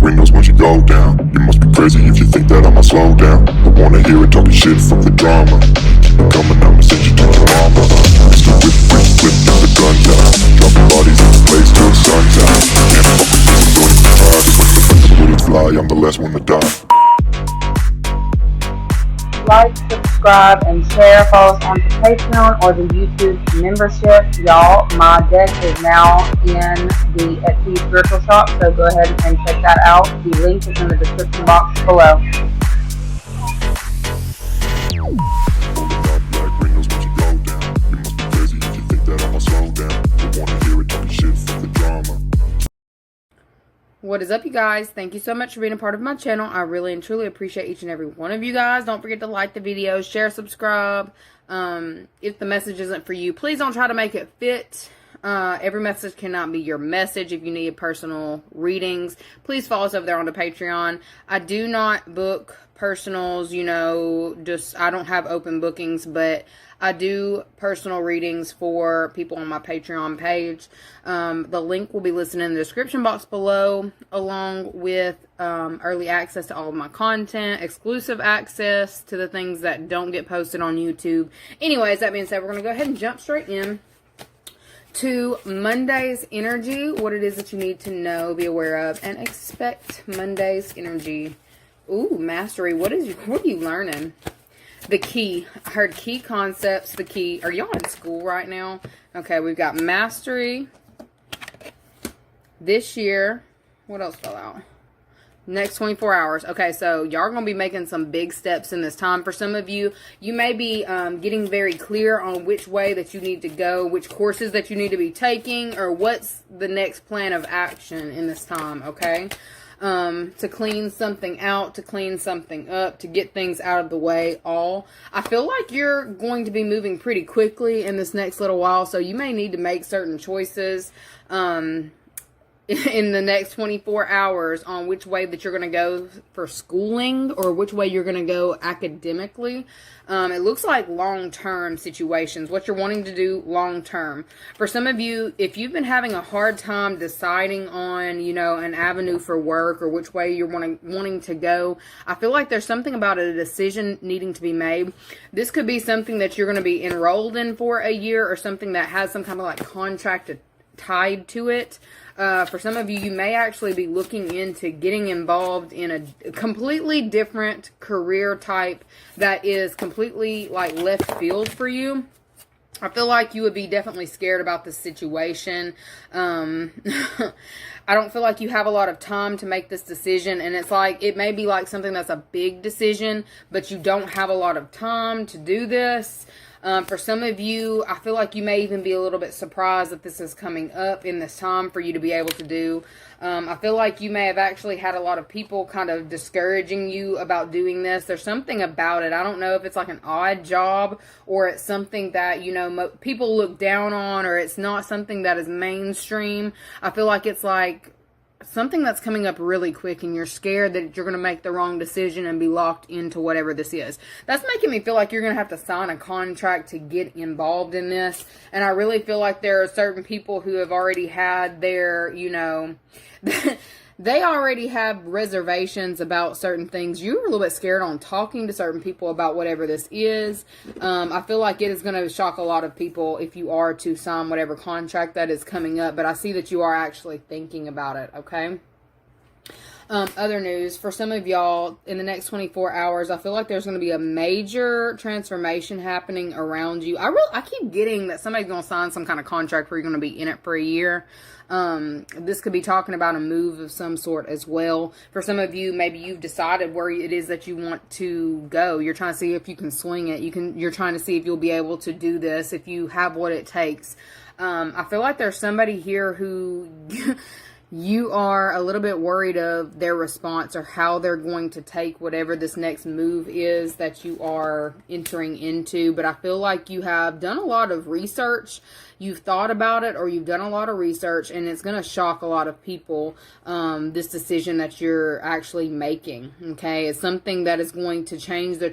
windows once you go down. You must be crazy if you think that I'ma slow down. I wanna hear it talking shit, fuck the drama. Keep it coming, I'ma send you to your mama. Mr. Whip, whip, whip, got the guns out. Dropping bodies in the place till the sun's out. Can't fuck with this, don't even try. Cause when the bullets fly, I'm the last one to die. Like, subscribe, and share. Follow us on the Patreon or the YouTube membership. Y'all, my deck is now in the Etsy Spiritual Shop, so go ahead and check that out. The link is in the description box below. What is up, you guys? Thank you so much for being a part of my channel. I really and truly appreciate each and every one of you guys. Don't forget to like the video, share, subscribe. If the message isn't for you, please don't try to make it fit. Every message cannot be your message. If you need personal readings, please follow us over there on the Patreon. I do not book personals, you know, I don't have open bookings, but I do personal readings for people on my Patreon page. The link will be listed in the description box below, along with early access to all of my content, exclusive access to the things that don't get posted on YouTube. Anyways, that being said, we're going to go ahead and jump straight in to Monday's energy, what it is that you need to know, be aware of, and expect Monday's energy. Ooh, mastery. What are you learning? The key. I heard key concepts, the key. Are y'all in school right now? Okay, we've got mastery. This year. What else fell out? Next 24 hours. Okay, so y'all are going to be making some big steps in this time. For some of you, you may be getting very clear on which way that you need to go, which courses that you need to be taking, or what's the next plan of action in this time, okay? To clean something out, to clean something up, to get things out of the way all. I feel like you're going to be moving pretty quickly in this next little while, so you may need to make certain choices in the next 24 hours on which way that you're going to go for schooling or which way you're going to go academically. It looks like long-term situations, what you're wanting to do long-term. For some of you, if you've been having a hard time deciding on, you know, an avenue for work or which way you're wanting to go, I feel like there's something about a decision needing to be made. This could be something that you're going to be enrolled in for a year, or something that has some kind of like contract tied to it. For some of you, you may actually be looking into getting involved in a completely different career type that is completely like left field for you. I feel like you would be definitely scared about this situation. I don't feel like you have a lot of time to make this decision, and it's like, it may be like something that's a big decision, but you don't have a lot of time to do this. For some of you, I feel like you may even be a little bit surprised that this is coming up in this time for you to be able to do. I feel like you may have actually had a lot of people kind of discouraging you about doing this. There's something about it. I don't know if it's like an odd job, or it's something that, you know, people look down on, or it's not something that is mainstream. I feel like it's like something that's coming up really quick, and you're scared that you're going to make the wrong decision and be locked into whatever this is. That's making me feel like you're going to have to sign a contract to get involved in this. And I really feel like there are certain people who have already had their, you know, they already have reservations about certain things. You're a little bit scared on talking to certain people about whatever this is. I feel like it is going to shock a lot of people if you are to sign whatever contract that is coming up. But I see that you are actually thinking about it, okay? Other news, for some of y'all, in the next 24 hours, I feel like there's going to be a major transformation happening around you. I keep getting that somebody's going to sign some kind of contract where you're going to be in it for a year. This could be talking about a move of some sort as well. For some of you, maybe you've decided where it is that you want to go. You're trying to see if you can swing it. You're trying to see if you'll be able to do this, if you have what it takes. I feel like there's somebody here who you are a little bit worried of their response, or how they're going to take whatever this next move is that you are entering into. But I feel like you have done a lot of research. you've thought about it or you've done a lot of research, and it's going to shock a lot of people, this decision that you're actually making, okay? It's something that is going to change the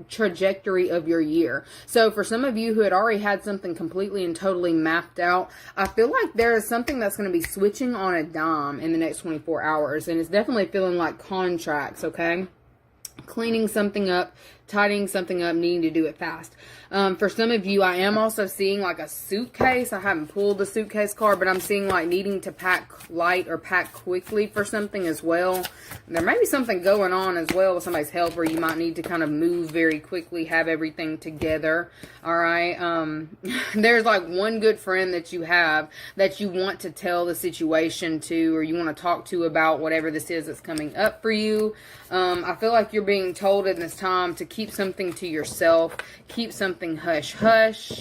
trajectory of your year. So for some of you who had already had something completely and totally mapped out, I feel like there is something that's going to be switching on a dime in the next 24 hours, and it's definitely feeling like contracts, okay? Cleaning something up, tidying something up, needing to do it fast. For some of you, I am also seeing like a suitcase. I haven't pulled the suitcase card, but I'm seeing like needing to pack light or pack quickly for something as well. There may be something going on as well with somebody's health where you might need to kind of move very quickly, have everything together. All right. There's like one good friend that you have that you want to tell the situation to, or you want to talk to about whatever this is that's coming up for you. I feel like you're being told in this time to keep something to yourself, keep something hush hush.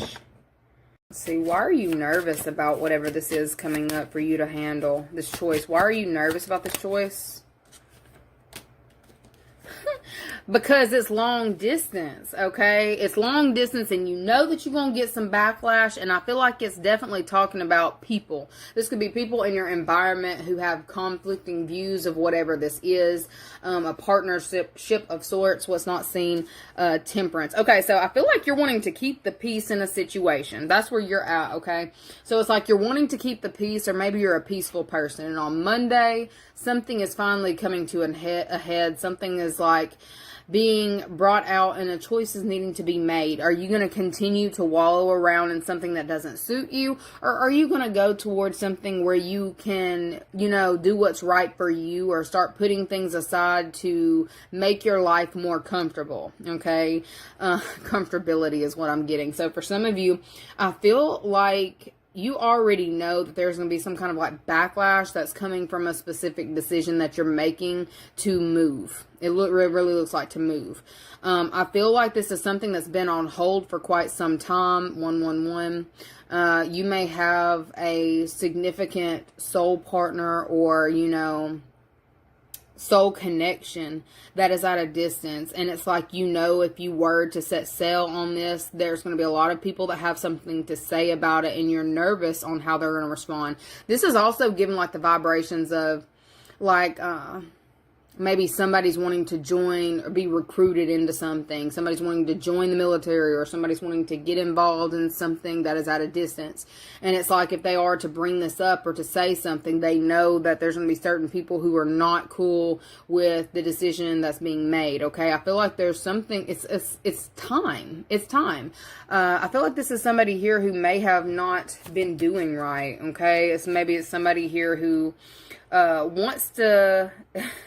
Let's see, why are you nervous about whatever this is coming up for you to handle, this choice? Why are you nervous about this choice? Because it's long distance, okay? It's long distance, and you know that you're going to get some backlash, and I feel like it's definitely talking about people. This could be people in your environment who have conflicting views of whatever this is, a partnership of sorts, what's not seen, temperance. Okay, so I feel like you're wanting to keep the peace in a situation. That's where you're at, okay? So it's like you're wanting to keep the peace, or maybe you're a peaceful person, and on Monday, something is finally coming to a head. Something is like being brought out and a choice is needing to be made. Are you going to continue to wallow around in something that doesn't suit you? Or are you going to go towards something where you can, you know, do what's right for you, or start putting things aside to make your life more comfortable? Okay. Comfortability is what I'm getting. So for some of you, I feel like you already know that there's going to be some kind of like backlash that's coming from a specific decision that you're making to move. It really looks like to move. I feel like this is something that's been on hold for quite some time. 111. You may have a significant soul partner, or, you know, soul connection that is at a distance, and it's like, you know, if you were to set sail on this, there's going to be a lot of people that have something to say about it, and you're nervous on how they're going to respond. This is also giving like the vibrations of like maybe somebody's wanting to join or be recruited into something. Somebody's wanting to join the military, or somebody's wanting to get involved in something that is at a distance. And it's like, if they are to bring this up or to say something, they know that there's going to be certain people who are not cool with the decision that's being made. Okay. I feel like there's something, it's time. It's time. I feel like this is somebody here who may have not been doing right. Okay. Maybe it's somebody here who wants to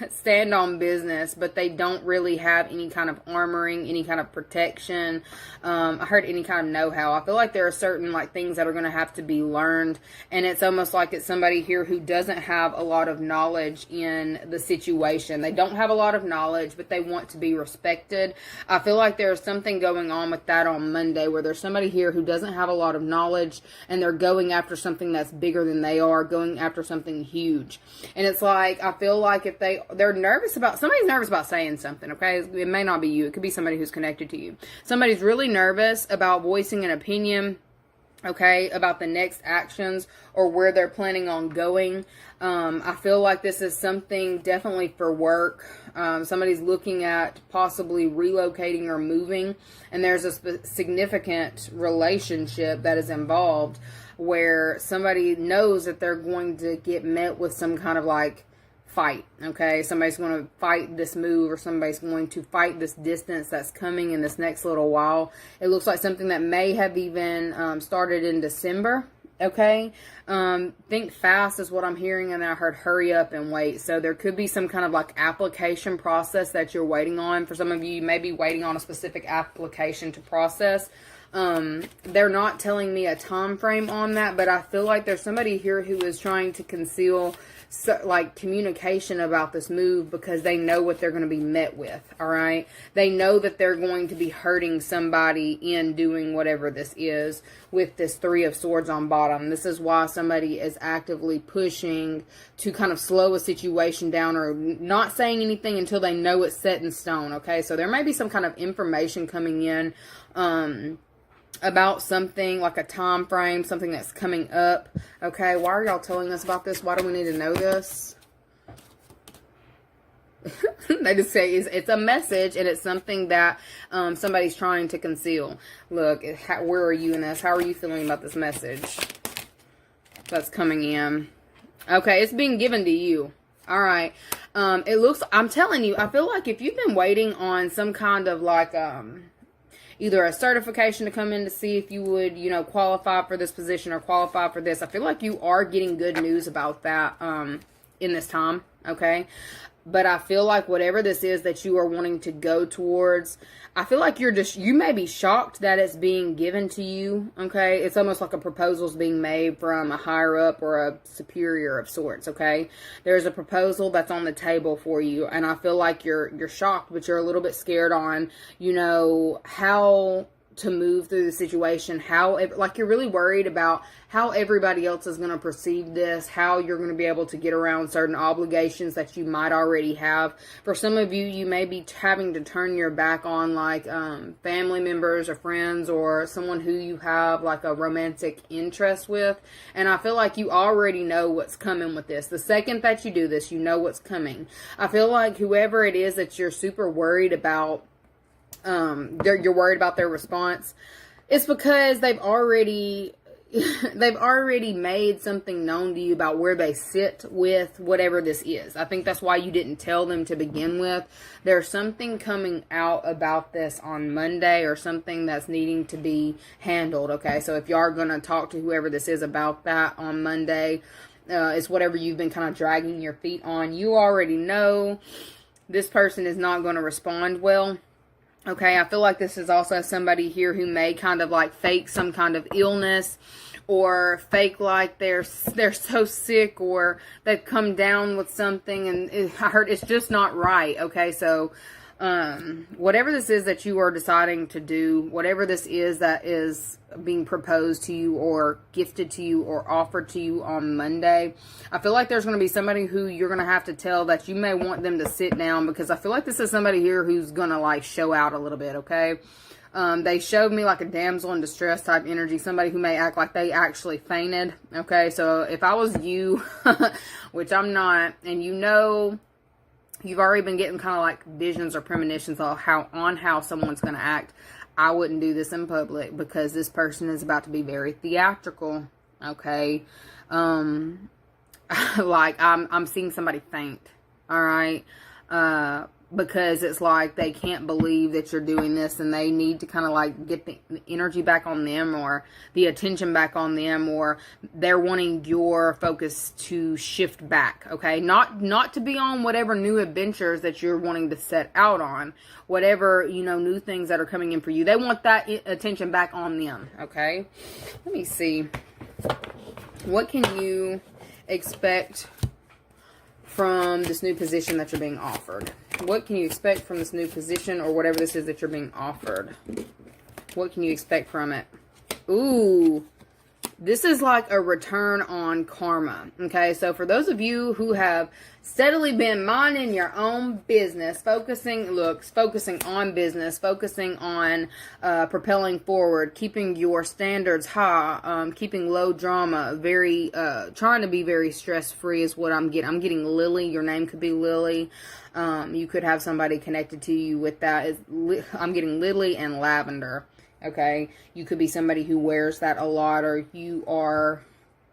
stand on business, but they don't really have any kind of armoring, any kind of protection. I heard any kind of know-how. I feel like there are certain like things that are going to have to be learned, and it's almost like it's somebody here who doesn't have a lot of knowledge in the situation. They don't have a lot of knowledge, but they want to be respected. I feel like there's something going on with that on Monday, where there's somebody here who doesn't have a lot of knowledge, and they're going after something that's bigger than they are, going after something huge. And it's like, I feel like if they're nervous about, somebody's nervous about saying something, okay? It may not be you. It could be somebody who's connected to you. Somebody's really nervous about voicing an opinion, okay, about the next actions or where they're planning on going. I feel like this is something definitely for work. Somebody's looking at possibly relocating or moving, and there's a significant relationship that is involved, where somebody knows that they're going to get met with some kind of like fight, okay? Somebody's going to fight this move, or somebody's going to fight this distance that's coming in this next little while. It looks like something that may have even started in December, okay? Think fast is what I'm hearing, and I heard hurry up and wait. So there could be some kind of like application process that you're waiting on. For some of you, you may be waiting on a specific application to process. They're not telling me a time frame on that, but I feel like there's somebody here who is trying to conceal like communication about this move, because they know what they're going to be met with. All right. They know that they're going to be hurting somebody in doing whatever this is with this Three of Swords on bottom. This is why somebody is actively pushing to kind of slow a situation down, or not saying anything until they know it's set in stone. Okay. So there may be some kind of information coming in, about something like a time frame, something that's coming up. Okay, why are y'all telling us about this? Why do we need to know this? They just say it's a message, and it's something that somebody's trying to conceal. Look, where are you in this? How are you feeling about this message that's coming in? Okay, it's being given to you. All right. It looks, I'm telling you, I feel like if you've been waiting on some kind of like either a certification to come in to see if you would, you know, qualify for this position or qualify for this, I feel like you are getting good news about that in this time. Okay. But I feel like whatever this is that you are wanting to go towards, I feel like you may be shocked that it's being given to you, okay? It's almost like a proposal's being made from a higher up or a superior of sorts, okay? There's a proposal that's on the table for you, and I feel like you're shocked, but you're a little bit scared on, you know, how to move through the situation, like you're really worried about how everybody else is going to perceive this, how you're going to be able to get around certain obligations that you might already have. For some of you, you may be having to turn your back on like family members or friends or someone who you have like a romantic interest with, and I feel like you already know what's coming with this. The second that you do this, you know what's coming. I feel like whoever it is that you're super worried about, you're worried about their response, it's because they've already made something known to you about where they sit with whatever this is. I think that's why you didn't tell them to begin with. There's something coming out about this on Monday, or something that's needing to be handled. Okay, so if you are going to talk to whoever this is about that on Monday, it's whatever you've been kind of dragging your feet on. You already know this person is not going to respond well. Okay, I feel like this is also somebody here who may kind of like fake some kind of illness, or fake like they're so sick, or they've come down with something and I heard it's just not right. Okay, so whatever this is that you are deciding to do, whatever this is that is being proposed to you or gifted to you or offered to you on Monday, I feel like there's going to be somebody who you're going to have to tell that you may want them to sit down, because I feel like this is somebody here who's going to like show out a little bit. Okay, they showed me like a damsel in distress type energy, somebody who may act like they actually fainted. Okay, so if I was you, which I'm not, and you know, you've already been getting kind of like visions or premonitions on how someone's going to act, I wouldn't do this in public, because this person is about to be very theatrical. Okay, like I'm seeing somebody faint. All right, because it's like they can't believe that you're doing this, and they need to kind of like get the energy back on them, or the attention back on them, or they're wanting your focus to shift back. Okay, not to be on whatever new adventures that you're wanting to set out on, whatever, you know, new things that are coming in for you. They want that attention back on them. Okay, let me see, what can you expect from this new position that you're being offered? What can you expect from this new position, or whatever this is that you're being offered? What can you expect from it? Ooh, this is like a return on karma. Okay, so for those of you who have steadily been minding your own business, focusing on business, focusing on propelling forward, keeping your standards high, keeping low drama, trying to be very stress-free is what I'm getting. I'm getting Lily. Your name could be Lily. You could have somebody connected to you with that. I'm getting Lily and Lavender. Okay, you could be somebody who wears that a lot, or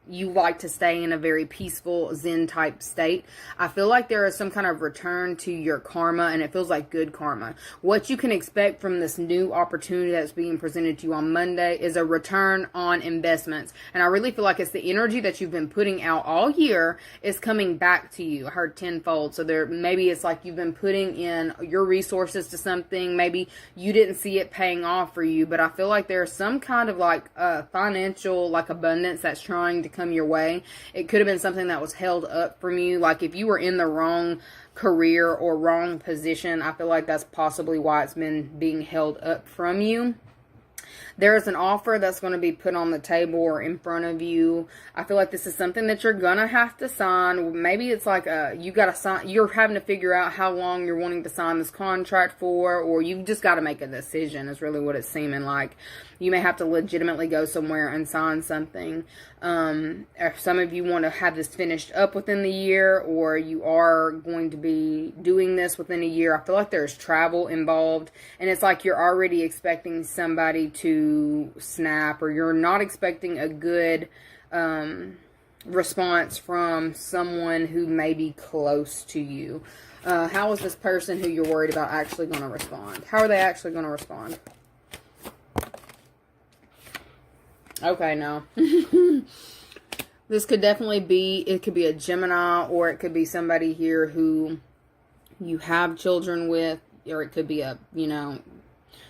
you like to stay in a very peaceful Zen type state. I feel like there is some kind of return to your karma, and it feels like good karma. What you can expect from this new opportunity that's being presented to you on Monday is a return on investments. And I really feel like it's the energy that you've been putting out all year is coming back to you. I heard tenfold. So maybe it's like you've been putting in your resources to something. Maybe you didn't see it paying off for you, but I feel like there's some kind of like financial like abundance that's trying to come your way. It could have been something that was held up from you. Like if you were in the wrong career or wrong position, I feel like that's possibly why it's been being held up from you. There is an offer that's going to be put on the table or in front of you. I feel like this is something that you're going to have to sign. Maybe it's like you got to sign. You're having to figure out how long you're wanting to sign this contract for, or you've just got to make a decision is really what it's seeming like. You may have to legitimately go somewhere and sign something. If some of you want to have this finished up within the year, or you are going to be doing this within a year, I feel like there's travel involved, and it's like you're already expecting somebody to snap, or you're not expecting a good response from someone who may be close to you. How is this person who you're worried about actually going to respond? How are they actually going to respond? Okay, no. This could definitely be, it could be a Gemini, or it could be somebody here who you have children with, or it could be a,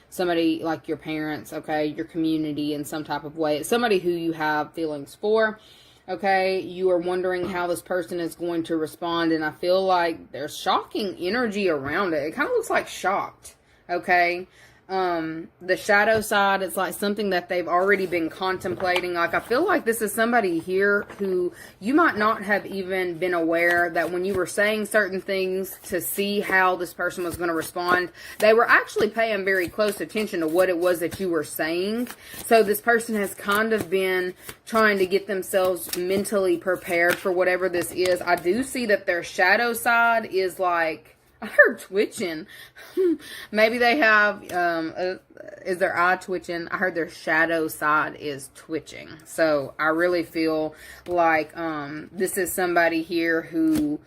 somebody like your parents, okay, your community in some type of way. It's somebody who you have feelings for, okay? You are wondering how this person is going to respond, and I feel like there's shocking energy around it. It kind of looks like shocked, okay? The shadow side, it's like something that they've already been contemplating. Like, I feel like this is somebody here who you might not have even been aware that when you were saying certain things to see how this person was going to respond, they were actually paying very close attention to what it was that you were saying. So this person has kind of been trying to get themselves mentally prepared for whatever this is. I do see that their shadow side is like, I heard twitching. Maybe they have, is their eye twitching? I heard their shadow side is twitching. So I really feel like this is somebody here who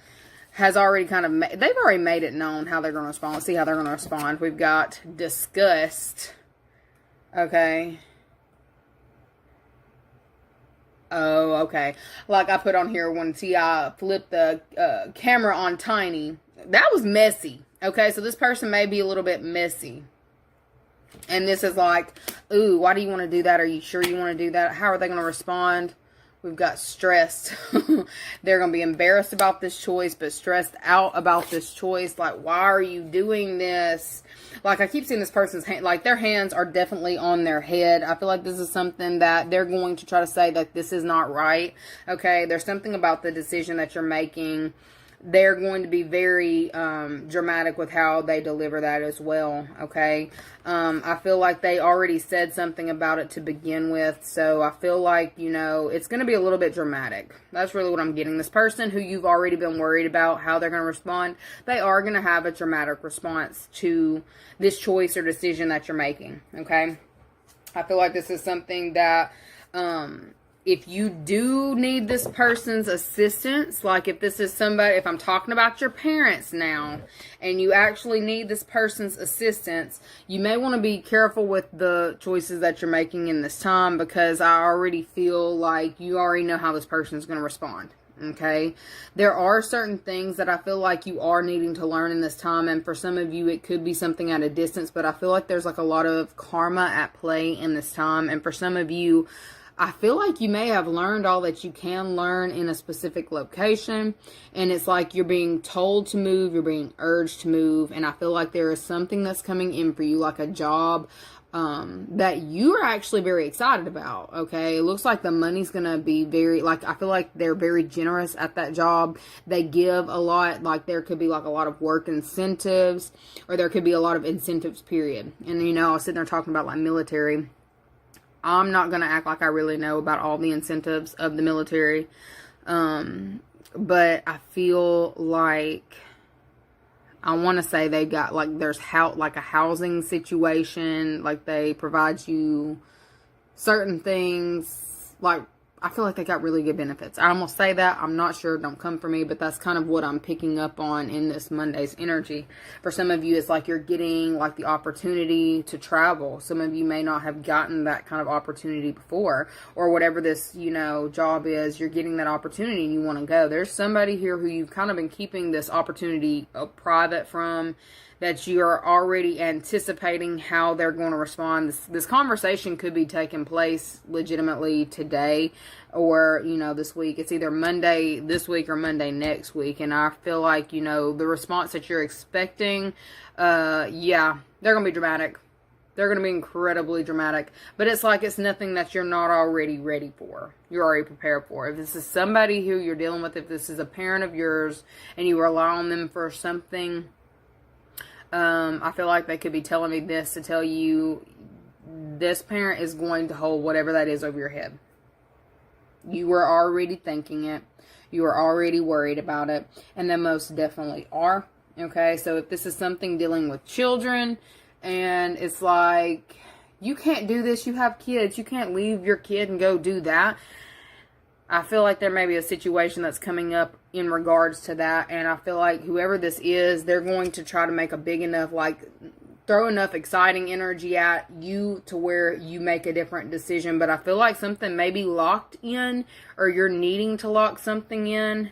has already kind of, they've already made it known how they're going to respond. Let's see how they're going to respond. We've got disgust. Okay. Oh, okay. Like I put on here when I flipped the camera on Tiny. That was messy. Okay, so this person may be a little bit messy. And this is like, ooh, why do you want to do that? Are you sure you want to do that? How are they going to respond? We've got stressed. They're going to be embarrassed about this choice, but stressed out about this choice. Like, why are you doing this? Like, I keep seeing this person's hand, like, their hands are definitely on their head. I feel like this is something that they're going to try to say, like, this is not right. Okay, there's something about the decision that you're making. They're going to be very dramatic with how they deliver that as well, okay? I feel like they already said something about it to begin with, so I feel like, it's going to be a little bit dramatic. That's really what I'm getting. This person who you've already been worried about how they're going to respond, they are going to have a dramatic response to this choice or decision that you're making, okay? I feel like this is something that if you do need this person's assistance, like if this is somebody, if I'm talking about your parents now, and you actually need this person's assistance, you may want to be careful with the choices that you're making in this time, because I already feel like you already know how this person is going to respond. Okay, there are certain things that I feel like you are needing to learn in this time, and for some of you it could be something at a distance, but I feel like there's like a lot of karma at play in this time, and for some of you, I feel like you may have learned all that you can learn in a specific location, and it's like you're being told to move, you're being urged to move, and I feel like there is something that's coming in for you, like a job that you are actually very excited about, okay? It looks like the money's going to be very, like, I feel like they're very generous at that job. They give a lot, like there could be like a lot of work incentives, or there could be a lot of incentives, period. And, I was sitting there talking about like military. I'm not going to act like I really know about all the incentives of the military. But I feel like, I want to say they got like, there's like a housing situation, like they provide you certain things, like I feel like they got really good benefits. I almost say that, I'm not sure, don't come for me, but that's kind of what I'm picking up on in this Monday's energy. For some of you, it's like you're getting like the opportunity to travel. Some of you may not have gotten that kind of opportunity before, or whatever this, job is, you're getting that opportunity and you want to go. There's somebody here who you've kind of been keeping this opportunity private from, that you are already anticipating how they're going to respond. This conversation could be taking place legitimately today, or, this week. It's either Monday this week or Monday next week. And I feel like, the response that you're expecting, yeah, they're going to be dramatic. They're going to be incredibly dramatic. But it's like it's nothing that you're not already ready for. You're already prepared for. If this is somebody who you're dealing with, if this is a parent of yours and you rely on them for something, I feel like they could be telling me this to tell you this parent is going to hold whatever that is over your head. You were already thinking it. You are already worried about it. And they most definitely are. Okay, so if this is something dealing with children, and it's like, you can't do this, you have kids, you can't leave your kid and go do that. I feel like there may be a situation that's coming up in regards to that, and I feel like whoever this is, they're going to try to make a big enough, like, throw enough exciting energy at you to where you make a different decision. But I feel like something may be locked in, or you're needing to lock something in.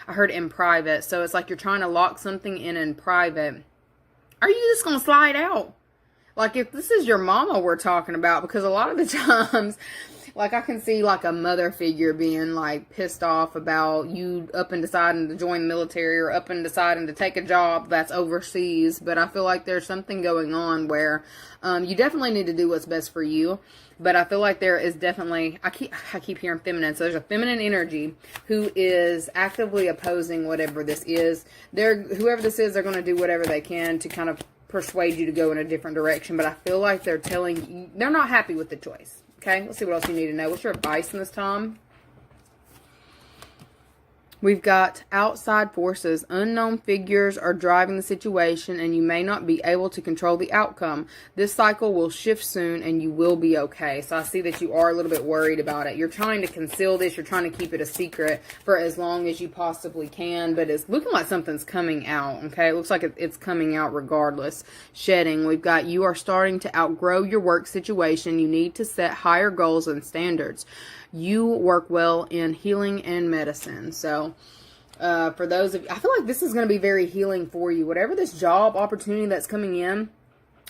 I heard in private. So it's like you're trying to lock something in private. Are you just going to slide out? Like if this is your mama we're talking about, because a lot of the times, like I can see like a mother figure being like pissed off about you up and deciding to join the military or up and deciding to take a job that's overseas. But I feel like there's something going on where you definitely need to do what's best for you. But I feel like there is definitely, I keep hearing feminine. So there's a feminine energy who is actively opposing whatever this is. Whoever this is, they're going to do whatever they can to kind of persuade you to go in a different direction. But I feel like they're telling you, they're not happy with the choice. Okay, let's see what else you need to know. What's your advice in this time? We've got outside forces. Unknown figures are driving the situation, and you may not be able to control the outcome. This cycle will shift soon, and you will be okay. So I see that you are a little bit worried about it. You're trying to conceal this. You're trying to keep it a secret for as long as you possibly can, but it's looking like something's coming out, okay? It looks like it's coming out regardless. Shedding. We've got you are starting to outgrow your work situation. You need to set higher goals and standards. You work well in healing and medicine. So for those of you, I feel like this is going to be very healing for you. Whatever this job opportunity that's coming in,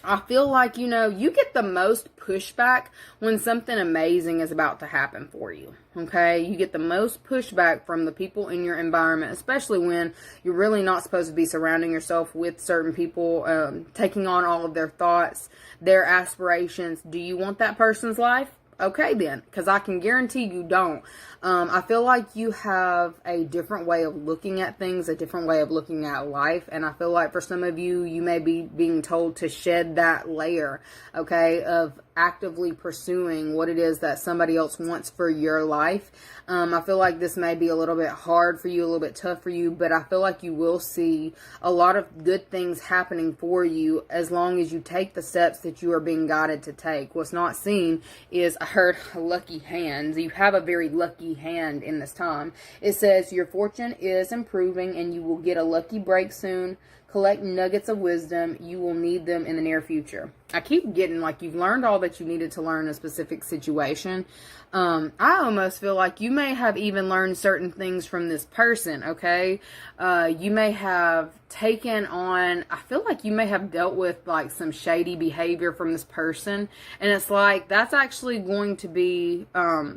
I feel like, you know, you get the most pushback when something amazing is about to happen for you. Okay? You get the most pushback from the people in your environment, especially when you're really not supposed to be surrounding yourself with certain people, taking on all of their thoughts, their aspirations. Do you want that person's life? Okay then, because I can guarantee you don't. I feel like you have a different way of looking at things, a different way of looking at life. And I feel like for some of you, you may be being told to shed that layer, okay, of actively pursuing what it is that somebody else wants for your life. I feel like this may be a little bit hard for you, a little bit tough for you, but I feel like you will see a lot of good things happening for you as long as you take the steps that you are being guided to take. What's not seen is, I heard lucky hands. You have a very lucky hand in this time. It says your fortune is improving and you will get a lucky break soon. Collect nuggets of wisdom. You will need them in the near future. I keep getting like you've learned all that you needed to learn in a specific situation. I almost feel like you may have even learned certain things from this person, okay? You may have taken on, I feel like you may have dealt with like some shady behavior from this person. And it's like, that's actually going to be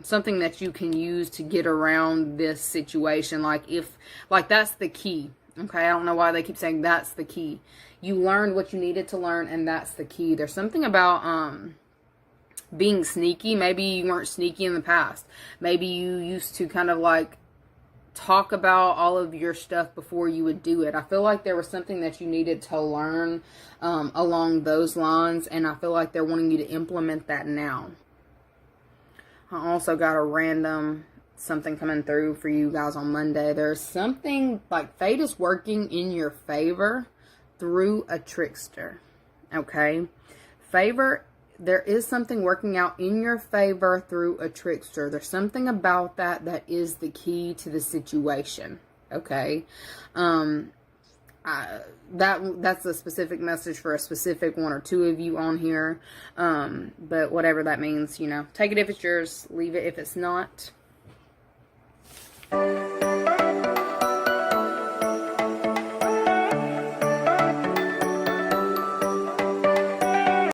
something that you can use to get around this situation. Like that's the key. Okay, I don't know why they keep saying that's the key. You learned what you needed to learn, and that's the key. There's something about being sneaky. Maybe you weren't sneaky in the past. Maybe you used to kind of like talk about all of your stuff before you would do it. I feel like there was something that you needed to learn along those lines, and I feel like they're wanting you to implement that now. I also got a random something coming through for you guys on Monday. There's something like fate is working in your favor through a trickster. Okay? There is something working out in your favor through a trickster. There's something about that is the key to the situation. Okay? That's a specific message for a specific one or two of you on here. But whatever that means, you know, take it if it's yours, leave it if it's not.